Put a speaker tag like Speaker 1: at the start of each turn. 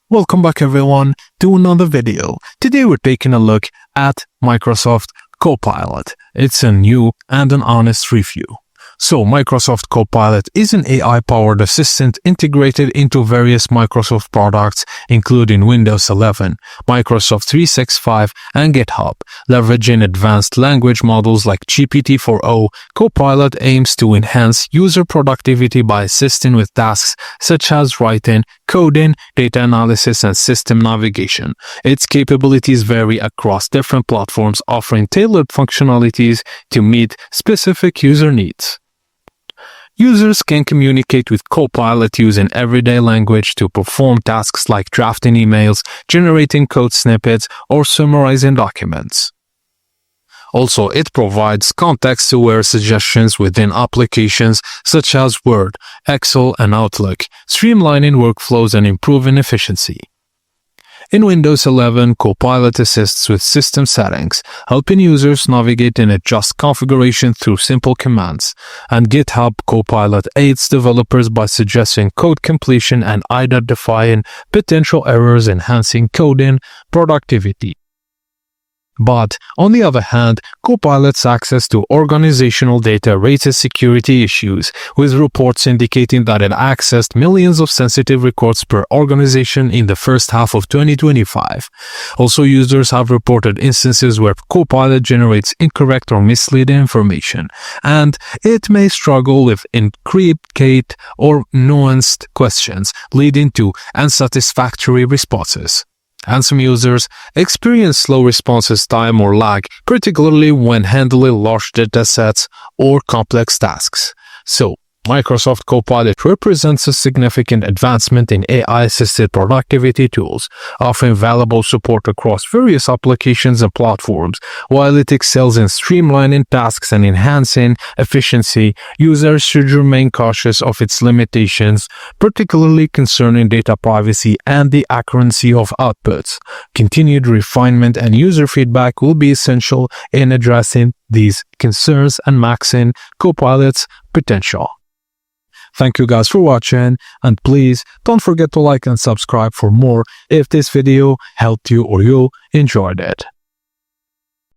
Speaker 1: Welcome back everyone to another video. Today we're taking a look at Microsoft Copilot. It's a new and an honest review. So Microsoft Copilot is an AI-powered assistant integrated into various Microsoft products including Windows 11, Microsoft 365, and GitHub. Leveraging advanced language models like GPT-4o, Copilot aims to enhance user productivity by assisting with tasks such as writing, coding, data analysis, and system navigation. Its capabilities vary across different platforms, offering tailored functionalities to meet specific user needs. Users can communicate with Copilot using everyday language to perform tasks like drafting emails, generating code snippets, or summarizing documents. Also, it provides context-aware suggestions within applications such as Word, Excel, and Outlook, streamlining workflows and improving efficiency. In Windows 11, Copilot assists with system settings, helping users navigate and adjust configuration through simple commands. And GitHub Copilot aids developers by suggesting code completion and identifying potential errors, enhancing coding productivity. But, on the other hand, Copilot's access to organizational data raises security issues, with reports indicating that it accessed millions of sensitive records per organization in the first half of 2025. Also, users have reported instances where Copilot generates incorrect or misleading information, and it may struggle with intricate or nuanced questions, leading to unsatisfactory responses. And some users experience slow responses time or lag, particularly when handling large datasets or complex tasks. So, Microsoft Copilot represents a significant advancement in AI-assisted productivity tools, offering valuable support across various applications and platforms. While it excels in streamlining tasks and enhancing efficiency, users should remain cautious of its limitations, particularly concerning data privacy and the accuracy of outputs. Continued refinement and user feedback will be essential in addressing these concerns and maximizing Copilot's potential. Thank you guys for watching, and please don't forget to like and subscribe for more if this video helped you or you enjoyed it.